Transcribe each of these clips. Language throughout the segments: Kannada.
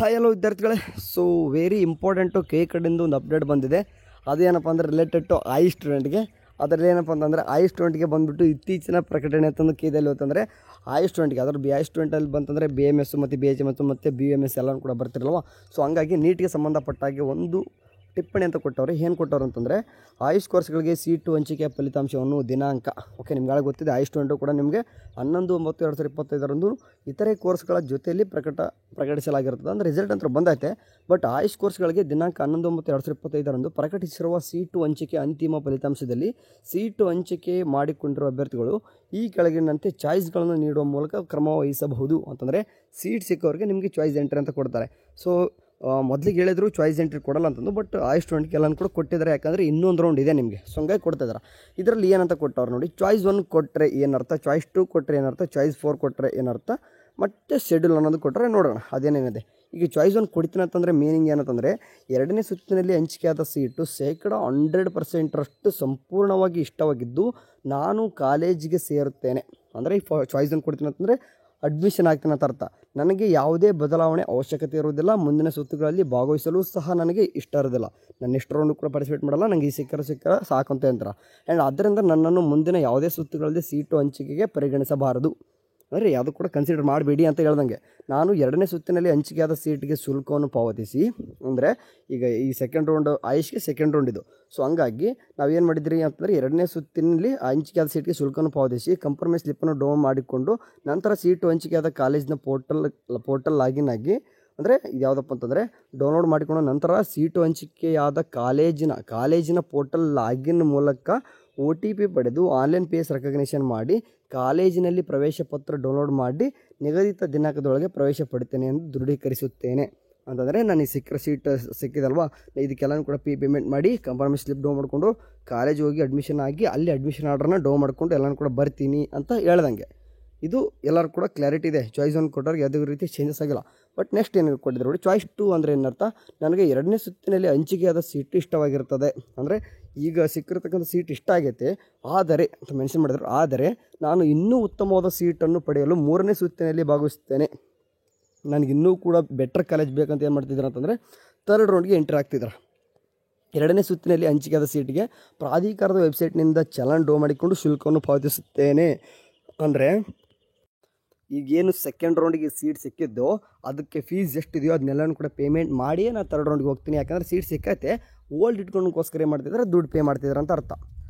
ಹಾಯ್ ಹಲೋ ವಿದ್ಯಾರ್ಥಿಗಳೇ. ಸೊ ವೆರಿ ಇಂಪಾರ್ಟೆಂಟು ಕಡೆಯಿಂದ ಒಂದು ಅಪ್ಡೇಟ್ ಬಂದಿದೆ. ಅದೇನಪ್ಪ ಅಂದರೆ ರಿಲೇಟೆಡ್ ಟು ಐ ಸ್ಟೂಡೆಂಟ್ಗೆ. ಅದರಲ್ಲಿ ಏನಪ್ಪ ಅಂತಂದರೆ ಐ ಸ್ಟೂಡೆಂಟ್ಗೆ ಬಂದುಬಿಟ್ಟು ಇತ್ತೀಚಿನ ಪ್ರಕಟಣೆ ಅಂತಂದು ಕೇದಲ್ಲಿ ಹೋತಂದರೆ ಐ ಸ್ಟೂಡೆಂಟ್ಗೆ ಅದರ ಐ ಸ್ಟೂಡೆಂಟಲ್ಲಿ ಬಂತಂದರೆ BMS ಮತ್ತು BHM ಮತ್ತು BMS ಎಲ್ಲನೂ ಕೂಡ ಬರ್ತಿರಲ್ವ. ಸೊ ಹಂಗಾಗಿ ನೀಟ್ಗೆ ಸಂಬಂಧಪಟ್ಟಾಗಿ ಒಂದು ಟಿಪ್ಪಣಿ ಅಂತ ಕೊಟ್ಟವ್ರೆ. ಏನು ಕೊಟ್ಟವ್ರು ಅಂತಂದರೆ ಆಯುಷ್ ಕೋರ್ಸ್ಗಳಿಗೆ ಸೀಟು ಹಂಚಿಕೆ ಫಲಿತಾಂಶವನ್ನು ದಿನಾಂಕ ಓಕೆ ನಿಮ್ಗೆ ಗೊತ್ತಿದೆ. ಐ ಸ್ಟೂಡೆಂಟು ಕೂಡ ನಿಮಗೆ 11/9/2025 ಇತರೆ ಕೋರ್ಸ್ಗಳ ಜೊತೆಯಲ್ಲಿ ಪ್ರಕಟಿಸಲಾಗಿರ್ತದೆ. ಅಂದರೆ ರಿಸಲ್ಟ್ ಅಂತ ಬಂದೈತೆ. ಬಟ್ ಆಯುಷ್ ಕೋರ್ಸ್ಗಳಿಗೆ ದಿನಾಂಕ 11/9/2025 ಪ್ರಕಟಿಸಿರುವ ಸೀಟು ಹಂಚಿಕೆ ಅಂತಿಮ ಫಲಿತಾಂಶದಲ್ಲಿ ಸೀಟು ಹಂಚಿಕೆ ಮಾಡಿಕೊಂಡಿರುವ ಅಭ್ಯರ್ಥಿಗಳು ಈ ಕೆಳಗಿನಂತೆ ಚಾಯ್ಸ್ಗಳನ್ನು ನೀಡುವ ಮೂಲಕ ಕ್ರಮ ವಹಿಸಬಹುದು ಅಂತಂದರೆ ಸೀಟ್ ಸಿಕ್ಕವ್ರಿಗೆ ನಿಮಗೆ ಚಾಯ್ಸ್ ಎಂಟ್ರಿ ಅಂತ ಕೊಡ್ತಾರೆ. ಸೊ ಮೊದಲಿಗೆ ಹೇಳಿದ್ರು ಚಾಯ್ಸ್ ಎಂಟ್ರಿ ಕೊಡಲ್ಲ ಅಂತಂದು, ಬಟ್ ಆ ಸ್ಟೂಡೆಂಟ್ಗೆ ಎಲ್ಲನೂ ಕೂಡ ಕೊಟ್ಟಿದ್ದಾರೆ. ಯಾಕಂದರೆ ಇನ್ನೊಂದು ರೌಂಡ್ ಇದೆ ನಿಮಗೆ, ಸೊ ಹಂಗಾಗಿ ಕೊಡ್ತಿದ್ದಾರೆ. ಇದರಲ್ಲಿ ಏನಂತ ಕೊಟ್ಟವ್ರು ನೋಡಿ, ಚಾಯ್ಸ್ 1 ಕೊಟ್ಟರೆ ಏನರ್ಥ, ಚಾಯ್ಸ್ 2 ಕೊಟ್ಟರೆ ಏನರ್ಥ, ಚಾಯ್ಸ್ 4 ಕೊಟ್ಟರೆ ಏನರ್ಥ, ಮತ್ತು ಶೆಡ್ಯೂಲ್ ಅನ್ನೋದು ಕೊಟ್ಟರೆ ನೋಡೋಣ ಅದೇನೇನಿದೆ. ಈಗ ಚಾಯ್ಸ್ 1 ಕೊಡ್ತೀನಿ ಅಂತಂದರೆ ಮೀನಿಂಗ್ ಏನಂತಂದರೆ 2ನೇ ಸುತ್ತಿನಲ್ಲಿ ಹಂಚಿಕೆಯಾದ ಸೀಟು 100% ಸಂಪೂರ್ಣವಾಗಿ ಇಷ್ಟವಾಗಿದ್ದು ನಾನು ಕಾಲೇಜಿಗೆ ಸೇರುತ್ತೇನೆ. ಅಂದರೆ ಚಾಯ್ಸ್ 1 ಕೊಡ್ತೀನಿ ಅಂತಂದರೆ ಅಡ್ಮಿಷನ್ ಆಗ್ತೀನಿ ಅಂತ ಅರ್ಥ. ನನಗೆ ಯಾವುದೇ ಬದಲಾವಣೆ ಅವಶ್ಯಕತೆ ಇರುವುದಿಲ್ಲ. ಮುಂದಿನ ಸುತ್ತುಗಳಲ್ಲಿ ಭಾಗವಹಿಸಲು ಸಹ ನನಗೆ ಇಷ್ಟ ಇರೋದಿಲ್ಲ. ನಾನು ನೆಕ್ಸ್ಟ್ ರೌಂಡ್ ಕೂಡ ಪಾರ್ಟಿಸಿಪೇಟ್ ಮಾಡಲ್ಲ. ನನಗೆ ಈ ಸಿಕ್ಕರ ಸಾಕಂತ ಅಂತಾರೆ. ಆ್ಯಂಡ್ ಆದ್ದರಿಂದ ನನ್ನನ್ನು ಮುಂದಿನ ಯಾವುದೇ ಸುತ್ತುಗಳಲ್ಲಿ ಸೀಟು ಹಂಚಿಕೆಗೆ ಪರಿಗಣಿಸಬಾರದು. ಅಂದರೆ ಯಾವುದು ಕೂಡ ಕನ್ಸಿಡರ್ ಮಾಡಬೇಡಿ ಅಂತ ಹೇಳ್ದಂಗೆ. ನಾನು 2ನೇ ಸುತ್ತಿನಲ್ಲಿ ಹಂಚಿಕೆಯಾದ ಸೀಟ್ಗೆ ಶುಲ್ಕವನ್ನು ಪಾವತಿಸಿ, ಅಂದರೆ ಈಗ ಈ ಸೆಕೆಂಡ್ ರೌಂಡ್ ಆಯುಷ್ಗೆ ಸೆಕೆಂಡ್ ರೌಂಡ್ ಇದು. ಸೊ ಹಂಗಾಗಿ ನಾವೇನು ಮಾಡಿದ್ರಿ ಅಂತಂದರೆ 2ನೇ ಸುತ್ತಿನಲ್ಲಿ ಹಂಚಿಕೆಯಾದ ಸೀಟ್ಗೆ ಶುಲ್ಕವನ್ನು ಪಾವತಿಸಿ ಕಂಪ್ರಮೈಸ್ ಸ್ಲಿಪ್ಪನ್ನು ಡೌನ್ ಮಾಡಿಕೊಂಡು ನಂತರ ಸೀಟು ಹಂಚಿಕೆಯಾದ ಕಾಲೇಜಿನ ಪೋರ್ಟಲ್ ಲಾಗಿನ್ ಆಗಿ, ಅಂದರೆ ಇದು ಯಾವುದಪ್ಪ ಅಂತಂದರೆ ಡೌನ್ಲೋಡ್ ಮಾಡಿಕೊಂಡು ನಂತರ ಸೀಟು ಹಂಚಿಕೆಯಾದ ಕಾಲೇಜಿನ ಪೋರ್ಟಲ್ ಲಾಗಿನ್ ಮೂಲಕ OTP ಪಡೆದು ಆನ್ಲೈನ್ ಫೇಸ್ ರೆಕಗ್ನಿಷನ್ ಮಾಡಿ ಕಾಲೇಜಿನಲ್ಲಿ ಪ್ರವೇಶ ಪತ್ರ ಡೌನ್ಲೋಡ್ ಮಾಡಿ ನಿಗದಿತ ದಿನಾಂಕದೊಳಗೆ ಪ್ರವೇಶ ಪಡಿತೇನೆ ಎಂದು ದೃಢೀಕರಿಸುತ್ತೇನೆ. ಅಂತಂದರೆ ನನಗೆ ಸೀಟ್ ಸಿಕ್ಕಿದಲ್ವಾ, ಇದಕ್ಕೆಲ್ಲನೂ ಕೂಡ ಪೇಮೆಂಟ್ ಮಾಡಿ ಕಂಪ್ರಮೈಸ್ ಸ್ಲಿಪ್ ಡೌನ್ ಮಾಡಿಕೊಂಡು ಕಾಲೇಜ್ ಹೋಗಿ ಅಡ್ಮಿಷನ್ ಆಗಿ ಅಲ್ಲಿ ಅಡ್ಮಿಷನ್ ಆರ್ಡ್ರನ್ನ ಡೌನ್ ಮಾಡಿಕೊಂಡು ಎಲ್ಲನೂ ಕೂಡ ಬರ್ತೀನಿ ಅಂತ ಹೇಳ್ದಂಗೆ. ಇದು ಎಲ್ಲರೂ ಕೂಡ ಕ್ಲಾರಿಟಿ ಇದೆ. ಚಾಯ್ಸ್ 1 ಕೊಟ್ಟವ್ರಿಗೆ ಯಾವುದೇ ರೀತಿ ಚೇಂಜಸ್ ಆಗಿಲ್ಲ. ಬಟ್ ನೆಕ್ಸ್ಟ್ ಏನು ಕೊಟ್ಟಿದ್ರು ನೋಡಿ, ಚಾಯ್ಸ್ 2 ಅಂದರೆ ಏನರ್ಥ, ನನಗೆ 2ನೇ ಸುತ್ತಿನಲ್ಲಿ ಹಂಚಿಕೆಯಾದ ಸೀಟು ಇಷ್ಟವಾಗಿರ್ತದೆ. ಅಂದರೆ ಈಗ ಸಿಕ್ಕಿರ್ತಕ್ಕಂಥ ಸೀಟ್ ಇಷ್ಟ ಆಗೈತೆ, ಆದರೆ ಅಂತ ಮೆನ್ಷನ್ ಮಾಡಿದ್ರು, ಆದರೆ ನಾನು ಇನ್ನೂ ಉತ್ತಮವಾದ ಸೀಟನ್ನು ಪಡೆಯಲು 3ನೇ ಸುತ್ತಿನಲ್ಲಿ ಭಾಗವಹಿಸುತ್ತೇನೆ. ನನಗಿನ್ನೂ ಕೂಡ ಬೆಟರ್ ಕಾಲೇಜ್ ಬೇಕಂತ ಏನು ಮಾಡ್ತಿದ್ದಾರೆ ಅಂತಂದರೆ 3rd ರೌಂಡ್ಗೆ ಎಂಟ್ರಿ ಆಗ್ತಿದ್ದಾರೆ. 2ನೇ ಸುತ್ತಿನಲ್ಲಿ ಹಂಚಿಕೆಯಾದ ಸೀಟಿಗೆ ಪ್ರಾಧಿಕಾರದ ವೆಬ್ಸೈಟ್ನಿಂದ ಚಲನ್ ಡೌನ್ ಮಾಡಿಕೊಂಡು ಶುಲ್ಕವನ್ನು ಪಾವತಿಸುತ್ತೇನೆ. ಅಂದರೆ ಈಗೇನು ಸೆಕೆಂಡ್ ರೌಂಡಿಗೆ ಸೀಟ್ ಸಿಕ್ಕಿದ್ದು ಅದಕ್ಕೆ ಫೀಸ್ ಎಷ್ಟಿದೆಯೋ ಅದನ್ನೆಲ್ಲನೂ ಕೂಡ ಪೇಮೆಂಟ್ ಮಾಡಿಯೇ ನಾನು 3rd ರೌಂಡ್ಗೆ ಹೋಗ್ತೀನಿ. ಯಾಕಂದರೆ ಸೀಟ್ ಸಿಕ್ಕೈತೆ, ಓಲ್ಡ್ ಇಟ್ಕೊಂಡೋಸ್ಕರ ಏನು ಮಾಡ್ತಿದ್ದಾರೆ, ದುಡ್ಡು ಪೇ ಮಾಡ್ತಿದ್ದಾರೆ ಅಂತ ಅರ್ಥ.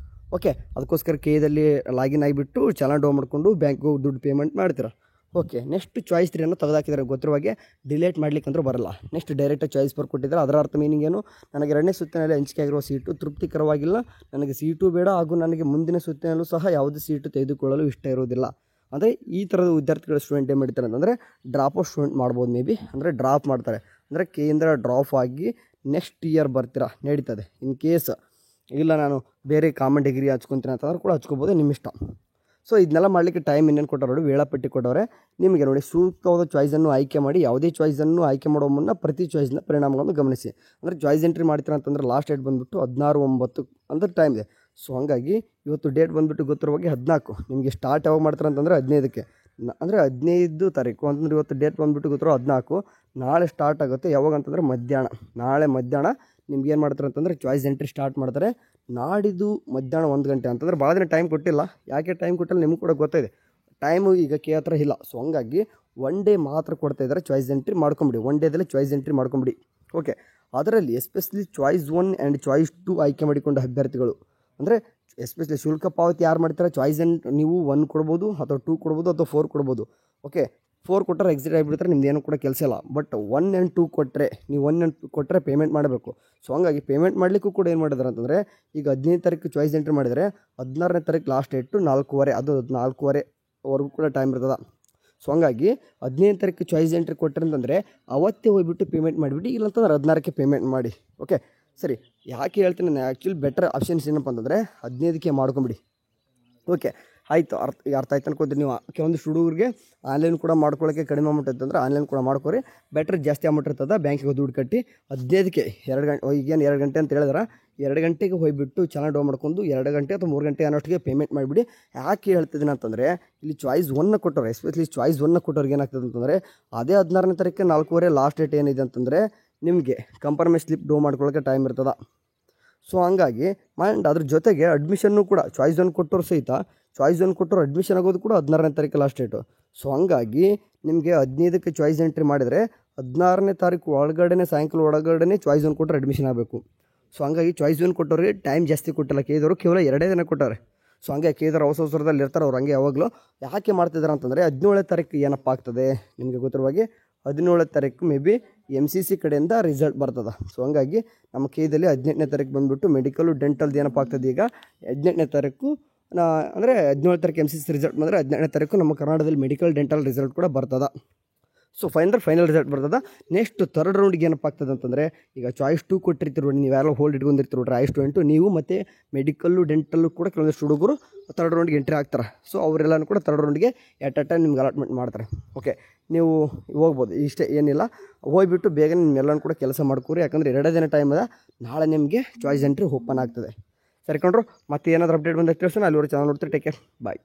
ಓಕೆ, ಅದಕ್ಕೋಸ್ಕರ ಕೇದಲ್ಲಿ ಲಾಗಿನ್ ಆಗಿಬಿಟ್ಟು ಚಲನ್ ಡೌನ್ ಮಾಡಿಕೊಂಡು ಬ್ಯಾಂಕ್ಗೆ ಹೋಗಿ ದುಡ್ಡು ಪೇಮೆಂಟ್ ಮಾಡ್ತೀರ. ಓಕೆ, ನೆಕ್ಸ್ಟ್ ಚಾಯ್ಸ್ 3 ಅನ್ನು ತೆಗೆದಾಕಿದ್ದಾರೆ. ಗೊತ್ತಿರುವಾಗೆ ಡಿಲೇಟ್ ಮಾಡ್ಲಿಕ್ಕಂದ್ರೂ ಬರಲ್ಲ. ನೆಕ್ಸ್ಟ್ ಡೈರೆಕ್ಟಾಗಿ ಚಾಯ್ಸ್ 4 ಕೊಟ್ಟಿದ್ದಾರೆ. ಅದರ ಅರ್ಥ ಮೀನಿಂಗ್ ಏನು, ನನಗೆ 2ನೇ ಸುತ್ತಿನಲ್ಲಿ ಹಂಚಿಕೆ ಆಗಿರುವ ಸೀಟು ತೃಪ್ತಿಕರವಾಗಿಲ್ಲ, ನನಗೆ ಸೀಟು ಬೇಡ, ಹಾಗೂ ನನಗೆ ಮುಂದಿನ ಸುತ್ತಿನಲ್ಲೂ ಸಹ ಯಾವುದೇ ಸೀಟು ತೆಗೆದುಕೊಳ್ಳಲು ಇಷ್ಟ ಇರೋದಿಲ್ಲ. ಅಂದರೆ ಈ ಥರದ ವಿದ್ಯಾರ್ಥಿಗಳ ಸ್ಟೂಡೆಂಟ್ ಏನು ಮಾಡ್ತಾರೆ ಅಂತಂದರೆ ಡ್ರಾಪ್ ಔಟ್ ಸ್ಟೂಡೆಂಟ್ ಮಾಡ್ಬೋದು. ಮೇ ಬಿ ಅಂದರೆ ಡ್ರಾಪ್ ಮಾಡ್ತಾರೆ, ಅಂದರೆ ಕೇಂದ್ರ ಡ್ರಾಪ್ ಆಗಿ ನೆಕ್ಸ್ಟ್ ಇಯರ್ ಬರ್ತೀರಾ, ನಡೀತದೆ. ಇನ್ ಕೇಸ್ ಇಲ್ಲ ನಾನು ಬೇರೆ ಕಾಮನ್ ಡಿಗ್ರಿ ಹಚ್ಕೊತೀನಿ ಅಂತಂದ್ರೆ ಕೂಡ ಹಚ್ಕೋಬೋದು, ನಿಮ್ಮ ಇಷ್ಟ. ಸೊ ಇದನ್ನೆಲ್ಲ ಮಾಡಲಿಕ್ಕೆ ಟೈಮ್ ಇನ್ನೇನು ಕೊಟ್ಟವ್ರು ನೋಡಿ, ವೇಳಾಪಟ್ಟಿ ಕೊಟ್ಟವ್ರೆ ನಿಮಗೆ ನೋಡಿ. ಸೂಕ್ತವಾದ ಚಾಯ್ಸನ್ನು ಆಯ್ಕೆ ಮಾಡಿ, ಯಾವುದೇ ಚಾಯ್ಸನ್ನು ಆಯ್ಕೆ ಮಾಡೋ ಮುನ್ನ ಪ್ರತಿ ಚಾಯ್ಸ್ನ ಪರಿಣಾಮಗಳನ್ನು ಗಮನಿಸಿ. ಅಂದರೆ ಚಾಯ್ಸ್ ಎಂಟ್ರಿ ಮಾಡ್ತೀರಾ ಅಂತಂದರೆ ಲಾಸ್ಟ್ ಡೇಟ್ ಬಂದುಬಿಟ್ಟು 16/9 ಅಂದರೆ ಟೈಮ್ ಇದೆ. ಸೊ ಹಾಗಾಗಿ ಇವತ್ತು ಡೇಟ್ ಬಂದುಬಿಟ್ಟು ಗೊತ್ತಿರುವಾಗೆ 14. ನಿಮಗೆ ಸ್ಟಾರ್ಟ್ ಯಾವಾಗ ಮಾಡ್ತಾರೆ ಅಂತಂದರೆ 15ಕ್ಕೆ, ಅಂದರೆ 15 ತಾರೀಕು ಅಂತಂದರೆ ಇವತ್ತು ಡೇಟ್ ಬಂದುಬಿಟ್ಟು ಗೊತ್ತಿರೋ 14. ನಾಳೆ ಸ್ಟಾರ್ಟ್ ಆಗುತ್ತೆ. ಯಾವಾಗ ಅಂತಂದರೆ ಮಧ್ಯಾಹ್ನ, ನಾಳೆ ಮಧ್ಯಾಹ್ನ ನಿಮ್ಗೆ ಏನು ಮಾಡ್ತಾರೆ ಅಂತಂದರೆ ಚಾಯ್ಸ್ ಎಂಟ್ರಿ ಸ್ಟಾರ್ಟ್ ಮಾಡ್ತಾರೆ. ನಾಡಿದ್ದು ಮಧ್ಯಾಹ್ನ 1 ಗಂಟೆ ಅಂತಂದರೆ ಭಾಳ ದಿನ ಟೈಮ್ ಕೊಟ್ಟಿಲ್ಲ. ಯಾಕೆ ಟೈಮ್ ಕೊಟ್ಟಿಲ್ಲ ನಿಮಗೂ ಕೂಡ ಗೊತ್ತಿದೆ, ಟೈಮು ಈಗ ಹತ್ರ ಇಲ್ಲ. ಸೊ ಹಂಗಾಗಿ 1 ಡೇ ಮಾತ್ರ ಕೊಡ್ತಾ ಇದ್ದಾರೆ. ಚಾಯ್ಸ್ ಎಂಟ್ರಿ ಮಾಡ್ಕೊಂಬಿಡಿ, 1 ಡೇದಲ್ಲಿ ಚಾಯ್ಸ್ ಎಂಟ್ರಿ ಮಾಡ್ಕೊಂಬಿಡಿ. ಓಕೆ, ಅದರಲ್ಲಿ ಎಸ್ಪೆಷಲಿ ಚಾಯ್ಸ್ 1 ಆ್ಯಂಡ್ ಚಾಯ್ಸ್ 2 ಆಯ್ಕೆ ಮಾಡಿಕೊಂಡ ಅಭ್ಯರ್ಥಿಗಳು, ಅಂದರೆ ಎಸ್ಪೆಷಲಿ ಶುಲ್ಕ ಪಾವತಿ ಯಾರು ಮಾಡ್ತಾರೆ, ಚಾಯ್ಸ್ ನೀವು 1 ಕೊಡ್ಬೋದು ಅಥವಾ 2 ಕೊಡ್ಬೋದು ಅಥವಾ 4 ಕೊಡ್ಬೋದು. ಓಕೆ, 4 ಕೊಟ್ಟರೆ ಎಕ್ಸಿಟ್ ಆಗಿಬಿಡ್ತಾರೆ, ನಿಮ್ದು ಏನೂ ಕೂಡ ಕೆಲಸ ಇಲ್ಲ. ಬಟ್ 1 ಆ್ಯಂಡ್ 2 ಕೊಟ್ಟರೆ, ನೀವು 1 ಆ್ಯಂಡ್ 2 ಕೊಟ್ಟರೆ ಪೇಮೆಂಟ್ ಮಾಡಬೇಕು. ಸೊ ಹಂಗಾಗಿ ಪೇಮೆಂಟ್ ಮಾಡಲಿಕ್ಕೂ ಕೂಡ ಏನು ಮಾಡಿದ್ದಾರೆ ಅಂತಂದರೆ ಈಗ 15ನೇ ತಾರೀಕು ಚಾಯ್ಸ್ ಎಂಟ್ರಿ ಮಾಡಿದರೆ 16ನೇ ತಾರೀಕು ಲಾಸ್ಟ್ ಡೇಟು 4:15, ಅದು 4:15ವರೆಗೂ ಕೂಡ ಟೈಮ್ ಇರ್ತದೆ. ಸೊ ಹಂಗಾಗಿ 15ನೇ ತಾರೀಕು ಚಾಯ್ಸ್ ಎಂಟ್ರಿ ಕೊಟ್ಟರೆ ಅಂತಂದರೆ ಅವತ್ತೇ ಹೋಗ್ಬಿಟ್ಟು ಪೇಮೆಂಟ್ ಮಾಡಿಬಿಟ್ಟು, ಇಲ್ಲಂತಂದ್ರೆ 16ಕ್ಕೆ ಪೇಮೆಂಟ್ ಮಾಡಿ. ಓಕೆ ಸರಿ, ಯಾಕೆ ಹೇಳ್ತೀನಿ ನಾನು, ಆ್ಯಕ್ಚುಲಿ ಬೆಟರ್ ಆಪ್ಷನ್ಸ್ ಏನಪ್ಪ ಅಂತಂದರೆ 15ಕ್ಕೆ ಮಾಡ್ಕೊಂಬಿಡಿ. ಓಕೆ, ಆಯಿತು, ಅರ್ಥ ಆಯ್ತು ಅನ್ಕೋತೀನಿ. ನೀವು ಕೆಲವೊಂದಿಷ್ಟು ಹುಡುಗರಿಗೆ ಆನ್ಲೈನ್ ಕೂಡ ಮಾಡ್ಕೊಳ್ಳೋಕ್ಕೆ ಕಡಿಮೆ ಅಮೌಂಟ್ ಇತ್ತಂದ್ರೆ ಆನ್ಲೈನ್ ಕೂಡ ಮಾಡ್ಕೊರಿ. ಬೆಟ್ರ್ ಜಾಸ್ತಿ ಅಮೌಂಟ್ ಇರ್ತದೆ, ಬ್ಯಾಂಕಿಗೆ ದುಡ್ಡು ಕಟ್ಟಿ 15ಕ್ಕೆ 2 ಗಂಟೆ, ಈಗೇನು 2 ಗಂಟೆ ಅಂತ ಹೇಳಿದ್ರೆ 2 ಗಂಟೆಗೆ ಹೋಗಿಬಿಟ್ಟು ಚಾನಲ್ ಡೌನ್ ಮಾಡ್ಕೊಂಡು 2 ಗಂಟೆ ಅಥವಾ 3 ಗಂಟೆ ಅನ್ನೋಷ್ಟಿಗೆ ಪೇಮೆಂಟ್ ಮಾಡಿಬಿಡಿ. ಯಾಕೆ ಹೇಳ್ತಿದ್ದೀನಿ ಅಂತಂದರೆ ಇಲ್ಲಿ ಚಾಯ್ಸ್ 1 ಕೊಟ್ಟವ್ರೆ, ಎಸ್ಪೆಷಲಿ ಚಾಯ್ಸ್ 1 ಕೊಟ್ಟವ್ರಿಗೆ ಏನಾಗ್ತದೆ ಅಂತಂದರೆ ಅದೇ 16ನೇ ತಾರೀಕು 4:15 ಲಾಸ್ಟ್ ಡೇಟ್ ಏನಿದೆ ಅಂತಂದರೆ ನಿಮಗೆ ಕಂಫರ್ಮೇಷನ್ ಸ್ಲಿಪ್ ಡೌನ್ ಮಾಡ್ಕೊಳ್ಳೋಕ್ಕೆ ಟೈಮ್ ಇರ್ತದೆ. ಸೊ ಹಂಗಾಗಿ ಆ್ಯಂಡ್ ಅದ್ರ ಜೊತೆಗೆ ಅಡ್ಮಿಷನ್ನು ಕೂಡ ಚಾಯ್ಸ್ 1 ಕೊಟ್ಟರು ಸಹಿತ ಚಾಯ್ಸ್ 1 ಕೊಟ್ಟರು ಅಡ್ಮಿಷನ್ ಆಗೋದು ಕೂಡ 16ನೇ ತಾರೀಕು ಲಾಸ್ಟ್ ಡೇಟು. ಸೊ ಹಂಗಾಗಿ ನಿಮಗೆ 15ಕ್ಕೆ ಚಾಯ್ಸ್ ಎಂಟ್ರಿ ಮಾಡಿದರೆ 16ನೇ ತಾರೀಕು ಒಳಗಡೆ ಸಾಯಂಕಾಲ ಒಳಗಡೆ ಚಾಯ್ಸ್ 1 ಕೊಟ್ಟರೆ ಅಡ್ಮಿಷನ್ ಆಗಬೇಕು. ಸೊ ಹಂಗಾಗಿ ಚಾಯ್ಸ್ 1 ಕೊಟ್ಟವ್ರಿಗೆ ಟೈಮ್ ಜಾಸ್ತಿ ಕೊಟ್ಟಿಲ್ಲ, ಕೇಳಿದವರು ಕೇವಲ 2 ದಿನ ಕೊಟ್ಟಾರೆ. ಸೊ ಹಂಗೆ ಕೇಳಿದವರು ಅವಸರದಲ್ಲಿ ಇರ್ತಾರೆ ಅವ್ರು, ಹಂಗೆ ಯಾವಾಗಲೂ ಯಾಕೆ ಮಾಡ್ತಿದ್ದಾರೆ ಅಂತಂದರೆ 17ನೇ ತಾರೀಕು ಏನಪ್ಪ ಆಗ್ತದೆ ನಿಮಗೆ ಗೊತ್ತಿರುವಾಗೆ 17ನೇ ತಾರೀಕು ಮೇ ಬಿ MCC ಕಡೆಯಿಂದ ರಿಸಲ್ಟ್ ಬರ್ತದೆ. ಸೊ ಹಂಗಾಗಿ ನಮ್ಮ ಕೇದಲ್ಲಿ 18ನೇ ತಾರೀಕು ಬಂದುಬಿಟ್ಟು ಮೆಡಿಕಲು ಡೆಂಟಲ್ದು ಏನಪ್ಪ ಆಗ್ತದೆ ಈಗ 18ನೇ ತಾರೀಕು ಅಂದರೆ 17ನೇ ತಾರೀಕು MCC ರಿಸಲ್ಟ್ ಬಂದರೆ 18ನೇ ತಾರೀಕು ನಮ್ಮ ಕರ್ನಾಟಕದಲ್ಲಿ ಮೆಡಿಕಲ್ ಡೆಂಟಲ್ ರಿಸಲ್ಟ್ ಕೂಡ ಬರ್ತದೆ. ಸೊ ಫೈನಲ್ ರಿಸಲ್ಟ್ ಬರ್ತದೆ. ನೆಕ್ಸ್ಟ್ 3rd ರೌಂಡ್ಗೆ ಏನಪ್ಪ ಆಗ್ತದೆ ಅಂತಂದರೆ ಈಗ ಚಾಯ್ಸ್ 2 ಕೊಟ್ಟಿರ್ತೀರಿ, ನೀವೆಲ್ಲ ಹೋಲ್ಡ್ ಇಟ್ಕೊಂಡಿರ್ತೀರಿ ರಾಯ್ ಸ್ಟೂಡೆಂಟು, ನೀವು ಮತ್ತು ಮೆಡಿಕಲ್ಲು ಡೆಂಟಲ್ಲು ಕೂಡ ಕೆಲವೊಂದಿಷ್ಟು ಹುಡುಗರು 3rd ರೌಂಡ್ಗೆ ಎಂಟ್ರಿ ಆಗ್ತಾರೆ. ಸೊ ಅವರೆಲ್ಲನೂ ಕೂಡ 3rd ರೌಂಡ್ಗೆ ಎಟ್ ಅ ಟೈಮ್ ನಿಮ್ಗೆ ಅಲಾಟ್ಮೆಂಟ್ ಮಾಡ್ತಾರೆ. ಓಕೆ, ನೀವು ಹೋಗ್ಬೋದು, ಇಷ್ಟೇ ಏನಿಲ್ಲ. ಹೋಗ್ಬಿಟ್ಟು ಬೇಗ ನಿಮ್ಮೆಲ್ಲನೂ ಕೂಡ ಕೆಲಸ ಮಾಡ್ಕೊರಿ, ಯಾಕಂದರೆ 2 ದಿನ ಟೈಮ್ ಅದ, ನಾಳೆ ನಿಮಗೆ ಚಾಯ್ಸ್ ಎಂಟ್ರಿ ಓಪನ್ ಆಗ್ತದೆ. ಸರಿ ಕಣ್ರು, ಮತ್ತೆ ಏನಾದರೂ ಅಪ್ಡೇಟ್ ಬಂದಾಗ ತಿಳಿಸೋಣ. ಅಲ್ಲಿವರೆಗೆ ಚಾನಲ್ ನೋಡ್ತೀರಿ. ಟೇಕ್ ಕೇರ್, ಬಾಯ್.